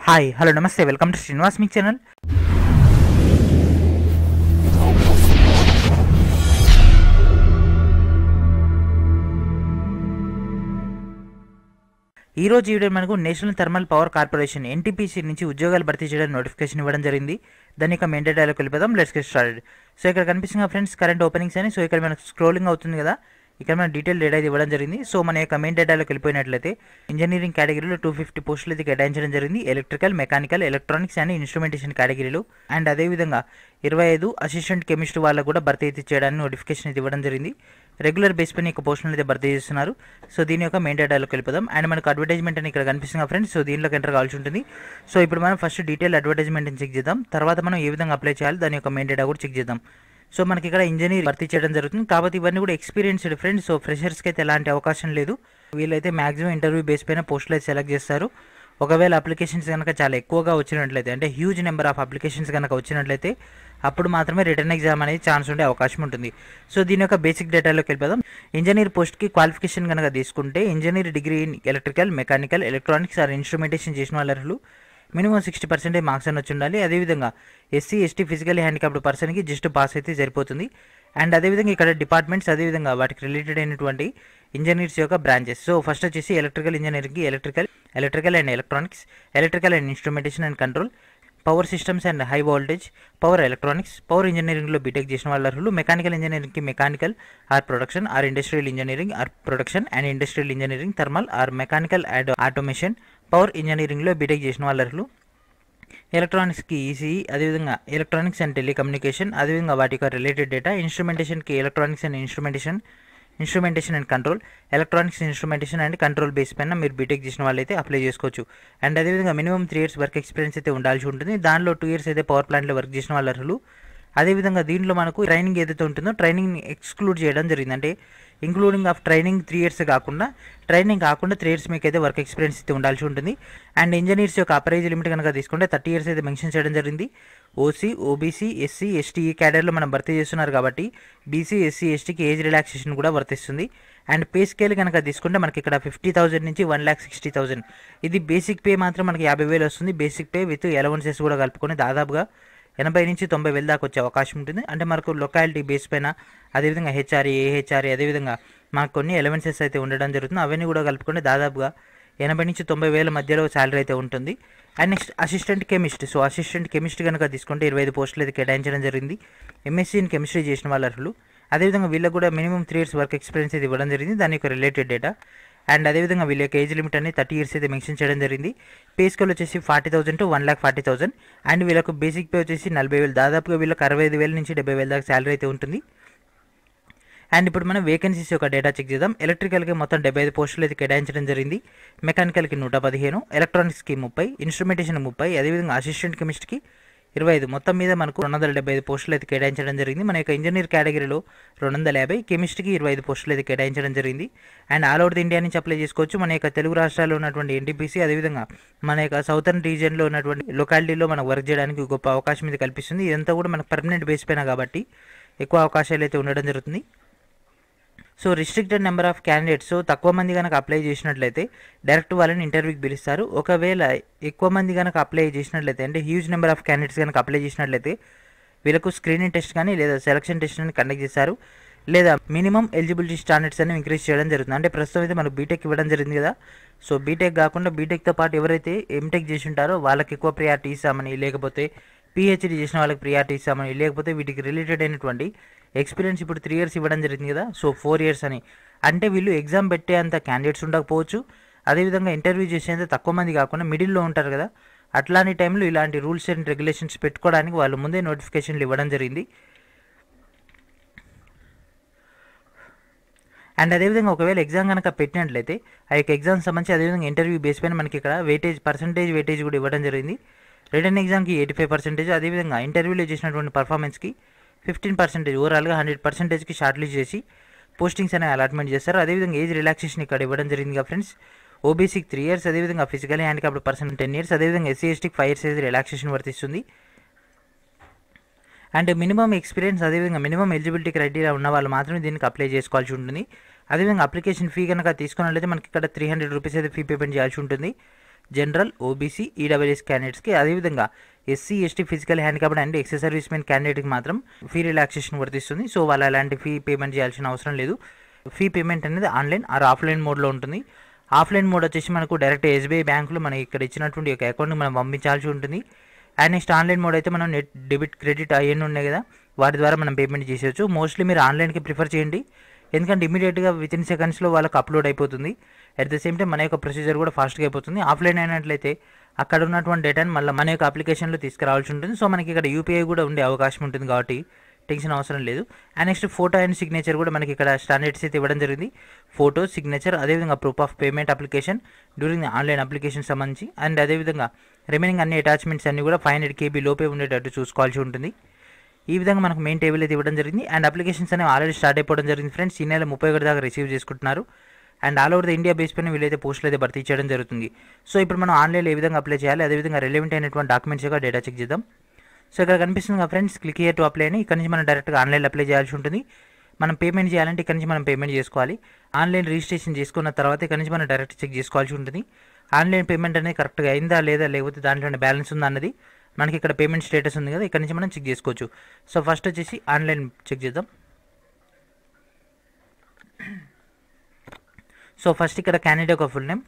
Hi hello నమస్తే welcome to Srinivas me channel. ఈ రోజు వీడియో మనకు national thermal power corporation NTPC నుంచి ఉద్యోగాలు భర్తీ చేయడానికి నోటిఫికేషన్ ఇవ్వడం జరిగింది. దాని యొక్క మెయిన్ డేటాలోకి వెళ్ళిపోదాం. Let's get started. సో ఇక్కడ కనిపిస్తున్న ఫ్రెండ్స్ కరెంట్ ఓపెనింగ్స్ అని. సో ఇక్కడ మనకు స్క్రోలింగ్ అవుతుంది కదా, ఇక్కడ మన డీటెయిల్ డేటా అయితే ఇవ్వడం జరిగింది. సో మన యొక్క మెయిన్ డేటాలోకి వెళ్ళిపోయినట్లయితే ఇంజనీరింగ్ కేటగిరీలో 250 పోస్టులు అయితే కేటాయించడం జరిగింది. Electrical, mechanical, electronics and instrumentation కేటగిరీలు. అండ్ అదేవిధంగా 25 అసిస్టెంట్ కెమిస్ట్ వాళ్ళకు కూడా భర్తీ అయితే చేయడానికి నోటిఫికేషన్ అయితే ఇవ్వడం జరిగింది. రెగ్యులర్ బేస్ పైన యొక్క పోస్టులను అయితే భర్తీ చేస్తున్నారు. సో దీని యొక్క మెయిన్ డేటాలోకి వెళ్ళిపోదాం. అండ్ మనకు అడ్వర్టైజ్మెంట్ అని ఇక్కడ కనిపిస్తుంది ఫ్రెండ్స్. సో దీనిలోకి ఎంటర్ కావాల్సి ఉంటుంది. సో ఇప్పుడు మనం ఫస్ట్ డీటెయిల్ అడ్వర్టైజ్మెంట్ చెక్ చేద్దాం. తర్వాత మనం ఏ విధంగా అప్లై చేయాలి దాని యొక్క మెయిన్ డేటా కూడా చెక్ చేద్దాం. సో మనకి ఇక్కడ ఇంజనీర్ భర్తీ చేయడం జరుగుతుంది. కాబట్టి ఇవన్నీ కూడా ఎక్స్పీరియన్స్డ్ ఫ్రెండ్స్. సో ఫ్రెషర్స్కి అయితే ఎలాంటి అవకాశం లేదు. వీళ్ళైతే మాక్సిమం ఇంటర్వ్యూ బేస్ పైన పోస్టులు అయితే సెలెక్ట్ చేస్తారు. ఒకవేళ అప్లికేషన్స్ కనుక చాలా ఎక్కువగా వచ్చినట్లయితే, అంటే హ్యూజ్ నెంబర్ ఆఫ్ అప్లికేషన్స్ కనుక వచ్చినట్లయితే అప్పుడు మాత్రమే రిటర్న్ ఎగ్జామ్ అనేది ఛాన్స్ ఉండే అవకాశం ఉంటుంది. సో దీని యొక్క బేసిక్ డేటాలోకి వెళ్ళిపోదాం. ఇంజనీర్ పోస్ట్కి క్వాలిఫికేషన్ కనుక తీసుకుంటే engineer degree in electrical, mechanical, electronics or instrumentation చేసిన వాళ్ళ మినిమం 60% మార్క్స్ అని వచ్చి ఉండాలి. అదేవిధంగా ఎస్సీ, ఎస్టీ, ఫిజికల్లీ హ్యాండిక్యాప్డ్ పర్సన్కి జస్ట్ పాస్ అయితే సరిపోతుంది. అండ్ అదేవిధంగా ఇక్కడ డిపార్ట్మెంట్స్, అదేవిధంగా వాటికి రిలేటెడ్ అయినటువంటి ఇంజనీర్స్ యొక్క బ్రాంచెస్. సో ఫస్ట్ వచ్చేసి ఎలక్ట్రికల్ ఇంజనీరింగ్కి electrical and electronics, electrical and instrumentation and control, power systems and high voltage, power electronics, power ఇంజనీరింగ్లో బీటెక్ చేసిన వాళ్ళ అర్హులు. మెకానికల్ ఇంజనీరింగ్కి mechanical or production or industrial engineering or production and industrial engineering, thermal or mechanical and automation, power ఇంజనీరింగ్లో BTech చేసిన వాళ్ళ అర్హులు. ఎలక్ట్రానిక్స్కి ఈసీఈ, అదేవిధంగా ఎలక్ట్రానిక్స్ అండ్ టెలికమ్యూనికేషన్, అదేవిధంగా వాటి యొక్క రిలేటెడ్ డేటా. ఇన్స్ట్రుమెంటేషన్కి electronics and instrumentation and control, electronics instrumentation and control base పైన మీరు బీటెక్ చేసిన వాళ్ళైతే అప్లై చేసుకోవచ్చు. అండ్ అదేవిధంగా మినిమం 3 years వర్క్ ఎక్స్పీరియన్స్ అయితే ఉండాల్సి ఉంటుంది. దానిలో 2 years అయితే పవర్ ప్లాంట్లో వర్క్ చేసిన వాళ్ళ అర్హులు. అదేవిధంగా దీంట్లో మనకు ట్రైనింగ్ ఏదైతే ఉంటుందో ట్రైనింగ్ని ఎక్స్క్లూడ్ చేయడం జరిగింది. అంటే ఇంక్లూడింగ్ ఆఫ్ ట్రైనింగ్ 3 years కాకుండా 3 years మీకు అయితే వర్క్ ఎక్స్పీరియన్స్ అయితే ఉండాల్సి ఉంటుంది. అండ్ ఇంజనీర్స్ యొక్క అపరేజ్ లిమిట్ కనుక తీసుకుంటే 30 years అయితే మెన్షన్ చేయడం జరిగింది. ఓసీ, ఓబీసీ, ఎస్సీ, ఎస్టీ ఈ క్యాడర్లో మనం భర్తీ చేస్తున్నారు కాబట్టి బీసీ, ఎస్సీ, ఎస్టీకి ఏజ్ రిలాక్సేషన్ కూడా వర్తిస్తుంది. అండ్ పే స్కేల్ కనుక తీసుకుంటే మనకి ఇక్కడ 50,000 నుంచి 1,60,000 ఇది బేసిక్ పే మాత్రం మనకి 50,000 వస్తుంది. బేసిక్ పే విత్ అలవెన్సెస్ కూడా కలుపుకొని దాదాపుగా 80,000 నుంచి 90,000 దాకా వచ్చే అవకాశం ఉంటుంది. అంటే మనకు లొకాలిటీ బేస్ పైన, అదేవిధంగా హెచ్ఆర్ఏ, ఏహెచ్ఆర్ఏ, అదేవిధంగా మనకు కొన్ని అలవెన్సెస్ అయితే ఉండడం జరుగుతుంది. అవన్నీ కూడా కలుపుకొని దాదాపుగా 80,000 నుంచి 90,000 మధ్యలో శాలరీ అయితే ఉంటుంది. And next assistant chemist. So assistant chemist కనుక తీసుకుంటే 25 పోస్టులు అయితే కేటాయించడం జరిగింది. ఎంఎస్సీ ఇన్ కెమిస్ట్రీ చేసిన వాళ్ళ అర్హులు. అదేవిధంగా వీళ్ళకి కూడా మినిమం 3 years వర్క్ ఎక్స్పీరియన్స్ అయితే ఇవ్వడం జరిగింది, దాని యొక్క రిలేటెడ్ డేటా. అండ్ అదేవిధంగా వీళ్ళ యొక్క ఏజ్ లిమిట్ అనేది 30 years అయితే మెన్షన్ చేయడం జరిగింది. పే స్కేల్ వచ్చేసి 40,000 to 1,40,000. అండ్ వీళ్ళకు బేసిక్ పే వచ్చేసి 40,000, దాదాపుగా వీళ్ళకి 65,000 నుంచి 70,000 దాకా శాలరీ అయితే ఉంటుంది. అండ్ ఇప్పుడు మనం వేకెన్సీస్ యొక్క డేటా చెక్ చేద్దాం. ఎలక్ట్రికల్కి మొత్తం 75 పోస్టులు అయితే కేటాయించడం జరిగింది. మెకానికల్కి 115, ఎలక్ట్రానిక్స్కి 30, ఇన్స్ట్రుమెంటేషన్ 30, అదేవిధంగా అసిస్టెంట్ కెమిస్ట్కి 25, మొత్తం మీద మనకు 275 పోస్టులు అయితే కేటాయించడం జరిగింది. మన యొక్క ఇంజనీర్ కేటగిరీలో 250, కెమిస్ట్రీకి 25 పోస్టులు అయితే కేటాయించడం జరిగింది. And all over the India నుంచి అప్లై చేసుకోవచ్చు. మన యొక్క తెలుగు రాష్ట్రాల్లో ఉన్నటువంటి ఎన్టీపీసీ, అదేవిధంగా మన యొక్క సౌతర్న్ రీజియన్లో ఉన్నటువంటి లొకాలిటీలో మనకు వర్క్ చేయడానికి గొప్ప అవకాశం ఇది కల్పిస్తుంది. ఇదంతా కూడా మనకు పర్మనెంట్ బేస్ పైన కాబట్టి ఎక్కువ అవకాశాలు అయితే ఉండడం జరుగుతుంది. So restricted number of candidates, తక్కువ మంది కనుక అప్లై చేసినట్లయితే డైరెక్ట్ వాళ్ళని ఇంటర్వ్యూకి పిలుస్తారు. ఒకవేళ ఎక్కువ మంది కనుక అప్లై చేసినట్లయితే, అంటే హ్యూజ్ నెంబర్ ఆఫ్ క్యాండిడేట్స్ కనుక అప్లై చేసినట్లయితే వీళ్ళకు స్క్రీనింగ్ టెస్ట్ కానీ లేదా సెలక్షన్ టెస్ట్ అని కండక్ట్ చేస్తారు. లేదా మినిమం ఎలిజిబిలిటీ స్టాండర్డ్స్ అని ఇంక్రీజ్ చేయడం జరుగుతుంది. అంటే ప్రస్తుతం అయితే మనకు బీటెక్ ఇవ్వడం జరిగింది కదా. సో బీటెక్ కాకుండా బీటెక్తో పాటు ఎవరైతే ఎంటెక్ చేసి ఉంటారో వాళ్ళకి ఎక్కువ ప్రియారిటీ ఇస్తామని, లేకపోతే పిహెచ్డీ చేసిన వాళ్ళకి ప్రియారిటీ ఇస్తామని, లేకపోతే వీటికి రిలేటెడ్ అయినటువంటి ఎక్స్పీరియన్స్ ఇప్పుడు 3 years ఇవ్వడం జరిగింది కదా. సో 4 years అని, అంటే వీళ్ళు ఎగ్జామ్ పెట్టేంత క్యాండిడేట్స్ ఉండకపోవచ్చు. అదేవిధంగా ఇంటర్వ్యూ చేసేంత తక్కువ మంది కాకుండా మిడిల్లో ఉంటారు కదా, అట్లాంటి టైంలో ఇలాంటి రూల్స్ అండ్ రెగ్యులేషన్స్ పెట్టుకోవడానికి వాళ్ళు ముందే నోటిఫికేషన్లు ఇవ్వడం జరిగింది. అండ్ అదేవిధంగా ఒకవేళ ఎగ్జామ్ కనుక పెట్టినట్లయితే ఆ యొక్క ఎగ్జామ్ సంబంధించి, అదేవిధంగా ఇంటర్వ్యూ బేస్ పైన మనకి ఇక్కడ పర్సంటేజ్ వెయిటేజ్ కూడా ఇవ్వడం జరిగింది. రిటర్న్ ఎగ్జామ్కి 85%, అదేవిధంగా ఇంటర్వ్యూలో చేసినటువంటి పర్ఫార్మెన్స్కి 15%, ఓవరాల్గా 100%కి షార్ట్ లిస్ట్ చేసి పోస్టింగ్స్ అనేవి అలాట్మెంట్ చేస్తారు. అదేవిధంగా ఏజ్ రిలాక్సేషన్ ఇక్కడ ఇవ్వడం జరిగింది కదా ఫ్రెండ్స్. ఓబీసీకి 3 years, అదేవిధంగా ఫిజికల్లీ హ్యాండిక్యాప్డ్ పర్సన్ 10 years, అదేవిధంగా ఎస్సీ ఎస్టీకి 5 years ఏజ్ రిలాక్సేషన్ వర్తిస్తుంది. అండ్ మినిమం ఎక్స్పీరియన్స్, అదేవిధంగా మినిమం ఎలిజిబిలిటీ క్రైటీరియా ఉన్న వాళ్ళు మాత్రమే దీనికి అప్లై చేసుకోవాల్సి ఉంటుంది. అదేవిధంగా అప్లికేషన్ ఫీ కనుక తీసుకున్నట్లయితే మనకి ఇక్కడ 300 రూపీస్ అయితే ఫీ పేమెంట్ చేయాల్సి ఉంటుంది. జనరల్, ఓబీసీ, ఈడబ్ల్యూఎస్ క్యాండిడేట్స్కి, అదేవిధంగా SC, ST, physical handicapped and ex service men క్యాండిడేట్కి మాత్రం ఫీ రిలాక్సేషన్ వర్తిస్తుంది. సో వాళ్ళు అలాంటి ఫీ పేమెంట్ చేయాల్సిన అవసరం లేదు. ఫీ పేమెంట్ అనేది ఆన్లైన్ ఆర్ ఆఫ్లైన్ మోడ్లో ఉంటుంది. ఆఫ్లైన్ మోడ్ వచ్చేసి మనకు డైరెక్ట్ ఎస్బీఐ బ్యాంకులో మనకి ఇక్కడ ఇచ్చినటువంటి ఒక అకౌంట్కి మనం పంపించాల్సి ఉంటుంది. అండ్ నెక్స్ట్ ఆన్లైన్ మోడ్ అయితే మనం నెట్ డెబిట్, క్రెడిట్ అవన్నీ ఉన్నాయి కదా, వాటి ద్వారా మనం పేమెంట్ చేసేయచ్చు. మోస్ట్లీ మీరు ఆన్లైన్కి ప్రిఫర్ చేయండి, ఎందుకంటే ఇమీడియట్గా వితిన్ సెకండ్స్లో వాళ్ళకి అప్లోడ్ అయిపోతుంది. అట్ ద సేమ్ టైం మన యొక్క ప్రొసీజర్ కూడా ఫాస్ట్గా అయిపోతుంది. ఆఫ్లైన్ అయినట్లయితే అక్కడ ఉన్నటువంటి డేటాని మళ్ళీ మన యొక్క అప్లికేషన్లో తీసుకురావాల్సి ఉంటుంది. సో మనకి ఇక్కడ యూపీఐ కూడా ఉండే అవకాశం ఉంటుంది కాబట్టి టెన్షన్ అవసరం లేదు. And next photo and signature కూడా మనకి ఇక్కడ స్టాండర్డ్స్ అయితే ఇవ్వడం జరిగింది. ఫోటో, సిగ్నేచర్, అదేవిధంగా proof of payment application during online application సంబంధించి, అండ్ అదేవిధంగా రిమైనింగ్ అన్ని అటాచ్మెంట్స్ అన్ని కూడా 500 KB లోపే ఉండేటట్టు చూసుకోవాల్సి ఉంటుంది. ఈ విధంగా మనకు మెయిన్ టేబుల్ అయితే ఇవ్వడం జరిగింది. అండ్ అప్లికేషన్స్ అనేవి ఆల్రెడీ స్టార్ట్ అయిపోవడం జరిగింది ఫ్రెండ్స్. ఈ నెల 31 దాకా రిసీవ్ చేసుకుంటున్నారు. And all over the India base పైన వీళ్ళైతే పోస్టులు అయితే భర్తీ చేయడం జరుగుతుంది. సో ఇప్పుడు మనం ఆన్లైన్లో ఏ విధంగా అప్లై చేయాలి, అదేవిధంగా రిలవెంట్ అయినటువంటి డాక్యుమెంట్స్ యొక్క డేటా చెక్ చేద్దాం. సో ఇక్కడ కనిపిస్తుంది కదా friends, click here to apply అని. ఇక్కడ నుంచి మనం డైరెక్ట్గా ఆన్లైన్లో అప్లై చేయాల్సి ఉంటుంది. మనం పేమెంట్ చేయాలంటే ఇక్కడ నుంచి మనం పేమెంట్ చేసుకోవాలి. ఆన్లైన్ రిజిస్ట్రేషన్ చేసుకున్న తర్వాత ఇక్కడ నుంచి మనం డైరెక్ట్ చెక్ చేసుకోవాల్సి ఉంటుంది. ఆన్లైన్ పేమెంట్ అనేది కరెక్ట్గా అయిందా లేదా, లేకపోతే దాంట్లో బ్యాలెన్స్ ఉందా అన్నది మనకి ఇక్కడ పేమెంట్ స్టేటస్ ఉంది కదా, ఇక్కడ నుంచి మనం చెక్ చేసుకోవచ్చు. సో ఫస్ట్ వచ్చేసి ఆన్లైన్ చెక్ చేద్దాం. సో ఫస్ట్ ఇక్కడ క్యాండిడేట్ ఒక full name,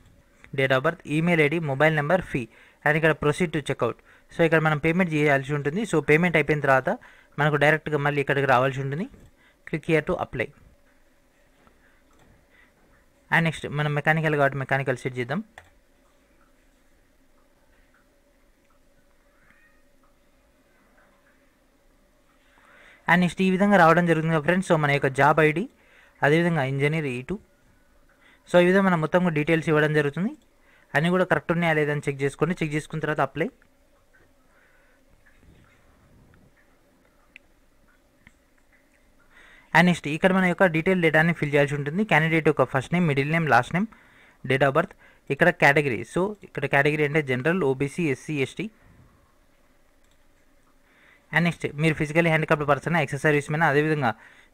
date of birth, email ID, mobile number, fee, and ఇక్కడ ప్రొసీడ్ టు చెక్అవుట్. సో ఇక్కడ మనం పేమెంట్ చేయాల్సి ఉంటుంది. సో పేమెంట్ అయిపోయిన తర్వాత మనకు డైరెక్ట్గా మళ్ళీ ఇక్కడికి రావాల్సి ఉంటుంది. Click here to apply. And next మనం మెకానికల్ కాబట్టి మెకానికల్ సెట్ చేద్దాం. అండ్ నెక్స్ట్ ఈ విధంగా రావడం జరుగుతుంది కదా ఫ్రెండ్స్. సో మన యొక్క జాబ్ ఐడి, అదేవిధంగా ఇంజనీర్ E2. సో ఈ విధంగా మనం మొత్తం డీటెయిల్స్ ఇవ్వడం జరుగుతుంది. అన్నీ కూడా కరెక్ట్ ఉన్నాయా లేదని చెక్ చేసుకోండి. చెక్ చేసుకున్న తర్వాత అప్లై. అండ్ నెక్స్ట్ ఇక్కడ మన యొక్క డీటెయిల్ డేటాని ఫిల్ చేయాల్సి ఉంటుంది. క్యాండిడేట్ యొక్క first name, middle name, last name, date of birth, ఇక్కడ కేటగిరీ. సో ఇక్కడ కేటగిరీ అంటే general, OBC, SC, ST. And next మీరు physically handicapped person, ex service men, అదేవిధంగా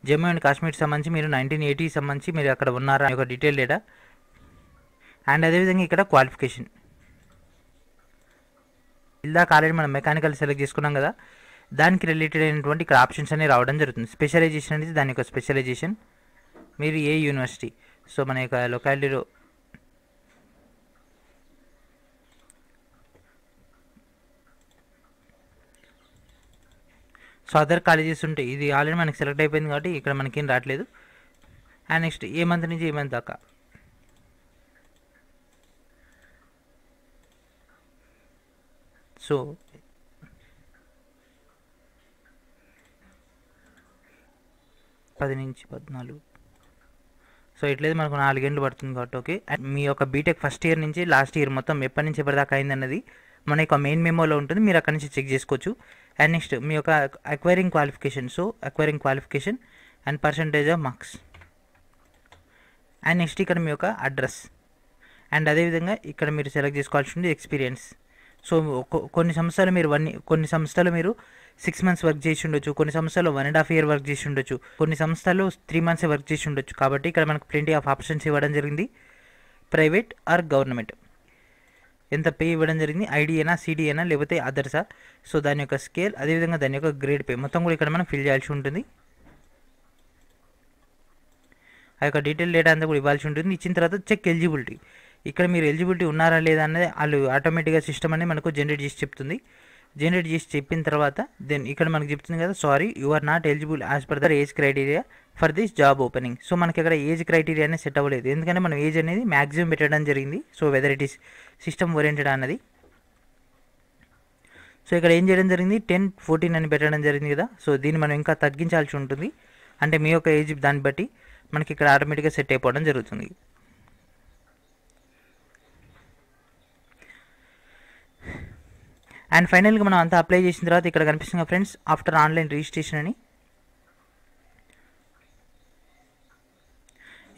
జమ్మూ అండ్ కాశ్మీర్ సంబంధించి మీరు 1980 సంబంధించి మీరు అక్కడ ఉన్నారా ఒక డీటెయిల్ డేటా. అండ్ అదేవిధంగా ఇక్కడ క్వాలిఫికేషన్. ఇందాక ఆల్రెడీ మనం మెకానికల్ సెలెక్ట్ చేసుకున్నాం కదా, దానికి రిలేటెడ్ అయినటువంటి ఇక్కడ ఆప్షన్స్ అనేవి రావడం జరుగుతుంది. స్పెషలైజేషన్ అనేది దాని యొక్క స్పెషలైజేషన్, మీరు ఏ యూనివర్సిటీ. సో మన యొక్క లొకాలిటీలో సో అదర్ కాలేజెస్ ఉంటాయి. ఇది ఆల్రెడీ మనకి సెలెక్ట్ అయిపోయింది కాబట్టి ఇక్కడ మనకేం రావట్లేదు. అండ్ నెక్స్ట్ ఏ మంత్ నుంచి ఏ మంత్ దాకా. సో 10 నుంచి 14. సో ఇట్లయితే మనకు 4 గంటలు పడుతుంది కాబట్టి ఓకే. అండ్ మీ యొక్క బీటెక్ ఫస్ట్ ఇయర్ నుంచి లాస్ట్ ఇయర్ మొత్తం ఎప్పటి నుంచి ఎప్పటిదాకా అయిందన్నది మన యొక్క మెయిన్ మెమోలో ఉంటుంది, మీరు అక్కడి నుంచి చెక్ చేసుకోవచ్చు. అండ్ నెక్స్ట్ మీ యొక్క acquiring qualification. So acquiring qualification and percentage of marks. And next ఇక్కడ మీ యొక్క అడ్రస్. అండ్ అదేవిధంగా ఇక్కడ మీరు సెలెక్ట్ చేసుకోవాల్సి ఉంది ఎక్స్పీరియన్స్. సో కొన్ని సంస్థలు మీరు 6 months వర్క్ చేసి ఉండొచ్చు, కొన్ని సంస్థలు 1.5 year వర్క్ చేసి ఉండొచ్చు, కొన్ని సంస్థలు 3 months వర్క్ చేసి ఉండొచ్చు. కాబట్టి ఇక్కడ మనకు ప్lenty ఆఫ్ ఆప్షన్స్ ఇవ్వడం జరిగింది. ప్రైవేట్ ఆర్ గవర్నమెంట్, ఎంత పే ఇవ్వడం జరిగింది, ఐడియేనా, సిడియేనా, లేకపోతే అదర్సా. సో దాని యొక్క స్కేల్, అదేవిధంగా దాని యొక్క గ్రేడ్ పే మొత్తం కూడా ఇక్కడ మనం ఫిల్ చేయాల్సి ఉంటుంది. ఆ యొక్క డీటెయిల్ డేటా అంతా కూడా ఇవ్వాల్సి ఉంటుంది. ఇచ్చిన తర్వాత చెక్ ఎలిజిబిలిటీ. ఇక్కడ మీరు ఎలిజిబిలిటీ ఉన్నారా లేదా అనేది వాళ్ళు ఆటోమేటిక్గా సిస్టమ్ అనేది మనకు జనరేట్ చేసి చెప్తుంది. జనరేట్ చేసి చెప్పిన తర్వాత దెన్ ఇక్కడ మనకు చెప్తుంది కదా, sorry you are not eligible as per the age criteria for this job opening. So మనకి ఇక్కడ ఏజ్ క్రైటీరియా అనేది సెట్ అవ్వలేదు, ఎందుకంటే మనం ఏజ్ అనేది మ్యాక్సిమం పెట్టడం జరిగింది. So whether it is system oriented అన్నది. సో ఇక్కడ ఏం చేయడం జరిగింది, 10, 14 అని పెట్టడం జరిగింది కదా. సో దీన్ని మనం ఇంకా తగ్గించాల్సి ఉంటుంది, అంటే మీ యొక్క ఏజ్ దాన్ని బట్టి మనకి ఇక్కడ ఆటోమేటిక్గా సెట్ అయిపోవడం జరుగుతుంది. అండ్ ఫైనల్గా మనం అంతా అప్లై చేసిన తర్వాత ఇక్కడ కనిపిస్తుంది ఫ్రెండ్స్, ఆఫ్టర్ ఆన్లైన్ రిజిస్ట్రేషన్ అని.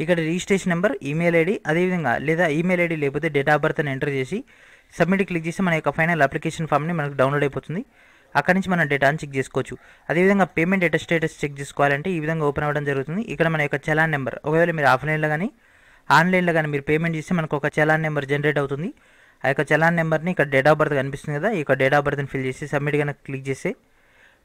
ఇక్కడ రిజిస్ట్రేషన్ నెంబర్, ఈమెయిల్ ఐడి, అదేవిధంగా లేదా ఈమెయిల్ ఐడి లేకపోతే డేట్ ఆఫ్ బర్త్ అని ఎంటర్ చేసి సబ్మిట్ క్లిక్ చేసి మన యొక్క ఫైనల్ అప్లికేషన్ ఫామ్ని మనకు డౌన్లోడ్ అయిపోతుంది. అక్కడి నుంచి మన డేటాను చెక్ చేసుకోవచ్చు. అదేవిధంగా పేమెంట్ డేటా స్టేటస్ చెక్ చేసుకోవాలంటే ఈ విధంగా ఓపెన్ అవ్వడం జరుగుతుంది. ఇక్కడ మన యొక్క చలాన్ నెంబర్, ఒకవేళ మీరు ఆఫ్లైన్లో కానీ ఆన్లైన్లో కానీ మీరు పేమెంట్ చేస్తే మనకు ఒక చలాన్ నెంబర్ జనరేట్ అవుతుంది. ఆ యొక్క చలాన్ నెంబర్ని ఇక్కడ డేట్ ఆఫ్ బర్త్ కనిపిస్తుంది కదా, ఈ యొక్క డేట్ ఆఫ్ బర్త్ని ఫిల్ చేసి సబ్మిట్ కనుక క్లిక్ చేస్తే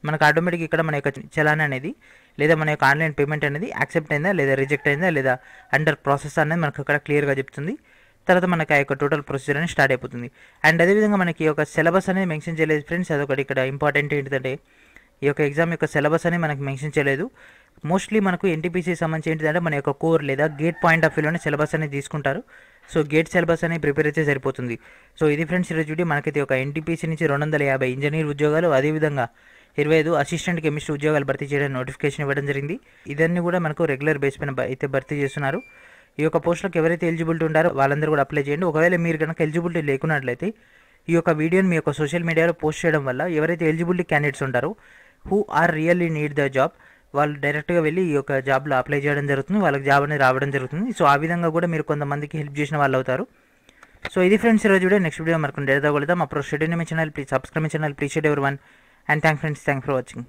మనకు ఆటోమేటిక్ ఇక్కడ మన యొక్క చలాన్ అనేది లేదా మన యొక్క ఆన్లైన్ పేమెంట్ అనేది యాక్సెప్ట్ అయిందా లేదా రిజెక్ట్ అయిందా లేదా అండర్ ప్రాసెస్ అనేది మనకు అక్కడ క్లియర్గా చెప్తుంది. తర్వాత మనకి ఆ యొక్క టోటల్ ప్రొసీజర్ అనేది స్టార్ట్ అయిపోతుంది. అండ్ అదేవిధంగా మనకి ఒక సిలబస్ అనేది మెన్షన్ చేయలేదు ఫ్రెండ్స్, అదొకటి ఇక్కడ ఇంపార్టెంట్. ఏంటంటే ఈ యొక్క ఎగ్జామ్ యొక్క సిలబస్ అనేది మనకి మెన్షన్ చేయలేదు. మోస్ట్లీ మనకు ఎన్టీపీసీ సంబంధించి ఏంటిదంటే మన యొక్క కోర్ లేదా గేట్ పాయింట్ ఆఫ్ వ్యూలోనే సిలబస్ అనేది తీసుకుంటారు. సో గేట్ సిలబస్ అనేది ప్రిపేర్ అయితే సరిపోతుంది. సో ఇది ఫ్రెండ్స్ ఈరోజు వీడియో. మనకైతే ఒక ఎన్టీపీసీ నుంచి 250 ఇంజనీర్ ఉద్యోగాలు, అదేవిధంగా 25 అసిస్టెంట్ కెమిస్ట్రీ ఉద్యోగాలు భర్తీ చేయడానికి నోటిఫికేషన్ ఇవ్వడం జరిగింది. ఇదన్నీ కూడా మనకు రెగ్యులర్ బేస్ పైన అయితే భర్తీ చేస్తున్నారు. ఈ యొక్క పోస్టులకు ఎవరైతే ఎలిజిబిలిటీ ఉంటారో వాళ్ళందరూ కూడా అప్లై చేయండి. ఒకవేళ మీరు కనుక ఎలిజిబిలిటీ లేకున్నట్లయితే ఈ యొక్క వీడియోని మీ యొక్క సోషల్ మీడియాలో పోస్ట్ చేయడం వల్ల ఎవరైతే ఎలిజిబిలిటీ క్యాండిడేట్స్ ఉంటారో who are really need the job, వాళ్ళు డైరెక్ట్గా వెళ్ళి ఈ యొక్క జాబ్లో అప్లై చేయడం జరుగుతుంది, వాళ్ళకి జాబ్ అనేది రావడం జరుగుతుంది. సో ఆ విధంగా కూడా మీరు కొంతమందికి హెల్ప్ చేసిన వాళ్ళు అవుతారు. సో ఇది ఫ్రెండ్స్ ఈరోజు వీడియో. నెక్స్ట్ వీడియో మనకు డేటా కొడతాం. అప్పుడు schedule me channel please subscribe my channel, please shed ever one. And thanks friends, thanks for watching.